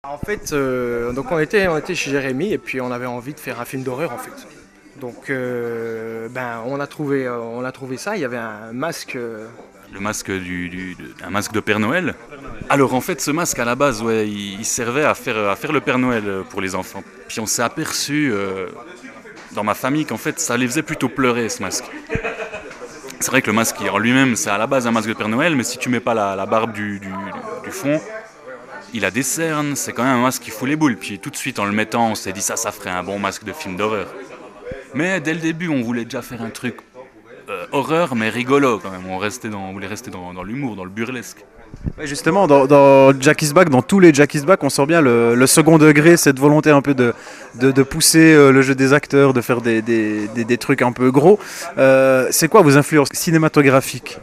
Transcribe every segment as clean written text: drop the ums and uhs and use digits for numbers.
En fait, donc on était chez Jérémy et puis on avait envie de faire un film d'horreur en fait. Donc on a trouvé ça, il y avait un masque. Le masque un masque de Père Noël. Alors en fait, ce masque à la base, ouais, il servait à faire le Père Noël pour les enfants. Puis on s'est aperçu dans ma famille qu'en fait, ça les faisait plutôt pleurer ce masque. C'est vrai que le masque en lui-même, c'est à la base un masque de Père Noël, mais si tu mets pas la barbe du fond, il a des cernes, c'est quand même un masque qui fout les boules. Puis tout de suite, en le mettant, on s'est dit ça ferait un bon masque de film d'horreur. Mais dès le début, on voulait déjà faire un truc horreur, mais rigolo quand même. On voulait rester dans l'humour, dans le burlesque. Ouais, justement, dans Jack is Back, dans tous les Jack is Back, on sent bien le second degré, cette volonté un peu de pousser le jeu des acteurs, de faire des trucs un peu gros. C'est quoi vos influences cinématographiques?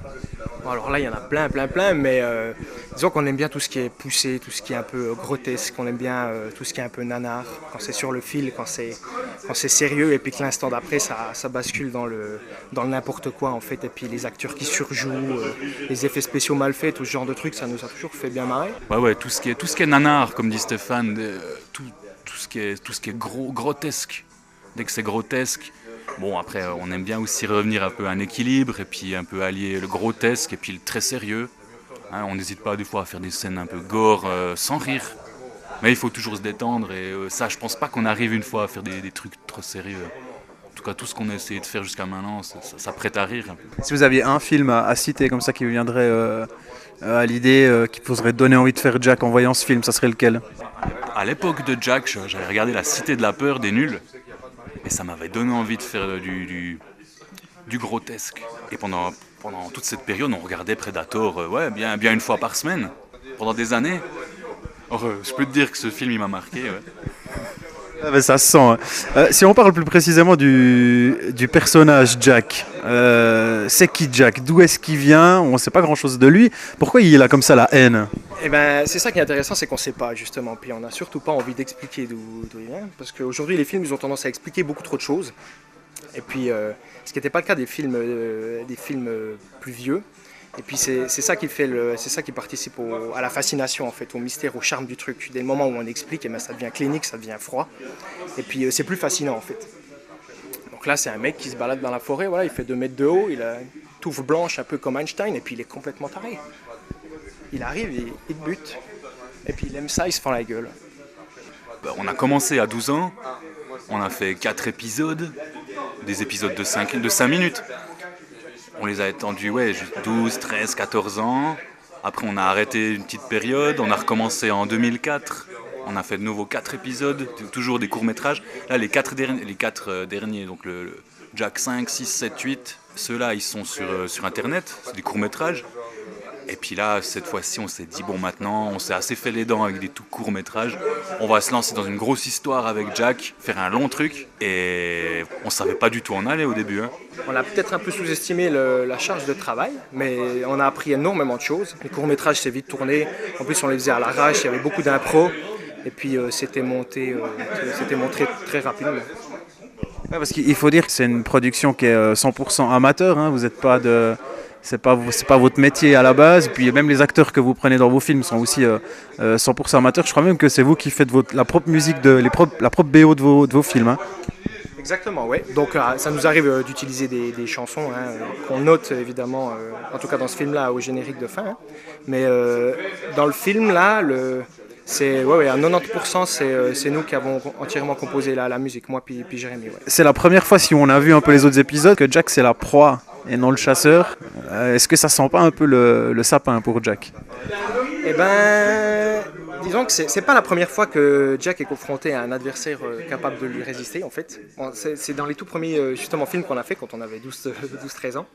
Bon, alors là, il y en a plein, mais disons qu'on aime bien tout ce qui est poussé, tout ce qui est un peu grotesque, on aime bien tout ce qui est un peu nanar, quand c'est sur le fil, quand c'est sérieux, et puis que l'instant d'après, ça bascule dans le n'importe quoi en fait, et puis les acteurs qui surjouent, les effets spéciaux mal faits, tout ce genre de trucs, ça nous a toujours fait bien marrer. Ouais, tout ce qui est nanar, comme dit Stéphane, tout ce qui est grotesque. Dès que c'est grotesque, bon après on aime bien aussi revenir un peu à un équilibre et puis un peu allier le grotesque et puis le très sérieux. Hein, on n'hésite pas des fois à faire des scènes un peu gore sans rire. Mais il faut toujours se détendre et ça je pense pas qu'on arrive une fois à faire des trucs trop sérieux. En tout cas tout ce qu'on a essayé de faire jusqu'à maintenant, ça prête à rire un peu. Si vous aviez un film à citer comme ça qui vous viendrait à l'idée, qui vous aurait donné envie de faire Jack en voyant ce film, ça serait lequel? À l'époque de Jack, j'avais regardé La Cité de la Peur des Nuls. Et ça m'avait donné envie de faire du grotesque. Et pendant toute cette période, on regardait Predator bien une fois par semaine, pendant des années. Alors, je peux te dire que ce film, il m'a marqué. Ouais. Ah ben, ça se sent. Hein. Si on parle plus précisément du personnage Jack, c'est qui Jack? D'où est-ce qu'il vient? On ne sait pas grand-chose de lui. Pourquoi il a comme ça la haine? Et ben c'est ça qui est intéressant, c'est qu'on ne sait pas justement, puis on n'a surtout pas envie d'expliquer d'où il vient, parce qu'aujourd'hui les films ils ont tendance à expliquer beaucoup trop de choses, et puis ce qui n'était pas le cas des films plus vieux, et puis c'est ça qui fait c'est ça qui participe à la fascination en fait, au mystère, au charme du truc. Dès le moment où on explique, et ben, ça devient clinique, ça devient froid, et puis c'est plus fascinant en fait. Donc là c'est un mec qui se balade dans la forêt, voilà, il fait 2 mètres de haut, il a une touffe blanche un peu comme Einstein, et puis il est complètement taré. Il arrive, il te bute, et puis il aime ça, il se fend la gueule. On a commencé à 12 ans, on a fait 4 épisodes, des épisodes de 5 minutes. On les a étendus, juste 12, 13, 14 ans. Après on a arrêté une petite période, on a recommencé en 2004. On a fait de nouveau 4 épisodes, toujours des courts-métrages. Là les 4 derniers, donc le Jack 5, 6, 7, 8, ceux-là ils sont sur internet, c'est des courts-métrages. Et puis là, cette fois-ci, on s'est dit, bon maintenant, on s'est assez fait les dents avec des tout courts métrages. On va se lancer dans une grosse histoire avec Jack, faire un long truc. Et on savait pas du tout en aller au début. Hein. On a peut-être un peu sous-estimé la charge de travail, mais on a appris énormément de choses. Les courts métrages, c'est vite tourné. En plus, on les faisait à l'arrache, il y avait beaucoup d'impro. Et puis, c'était monté très rapidement. Ouais, parce qu'il faut dire que c'est une production qui est 100% amateur. Hein. Vous n'êtes pas de... C'est pas votre métier à la base, puis même les acteurs que vous prenez dans vos films sont aussi 100% amateurs. Je crois même que c'est vous qui faites la propre musique, la propre BO de vos films. Hein. Exactement, oui. Donc ça nous arrive d'utiliser des chansons qu'on note évidemment, en tout cas dans ce film-là, au générique de fin. Hein. Mais dans le film, là, à 90% c'est nous qui avons entièrement composé la musique, moi puis Jérémy. Ouais. C'est la première fois, si on a vu un peu les autres épisodes, que Jack c'est la proie et non le chasseur. Est-ce que ça sent pas un peu le sapin pour Jack? Eh ben, disons que c'est pas la première fois que Jack est confronté à un adversaire capable de lui résister en fait. Bon, c'est dans les tout premiers justement films qu'on a fait quand on avait 12-13 ans.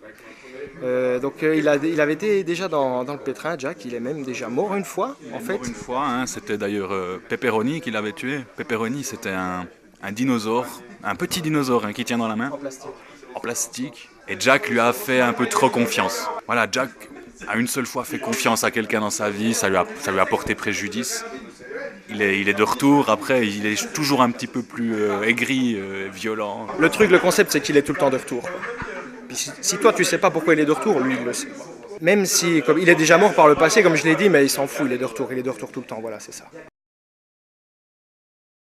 Donc il avait été déjà dans le pétrin, Jack, il est même déjà mort une fois en fait. Une fois, hein, c'était d'ailleurs Pepperoni qui l'avait tué. Pepperoni c'était un dinosaure, un petit dinosaure qui tient dans la main. En plastique. Et Jack lui a fait un peu trop confiance. Voilà, Jack a une seule fois fait confiance à quelqu'un dans sa vie, ça lui a porté préjudice. Il est de retour, après il est toujours un petit peu plus aigri, violent. Le concept c'est qu'il est tout le temps de retour. Puis si toi tu sais pas pourquoi il est de retour, lui il le sait. Même si comme il est déjà mort par le passé, comme je l'ai dit, mais il s'en fout, il est de retour tout le temps, voilà c'est ça.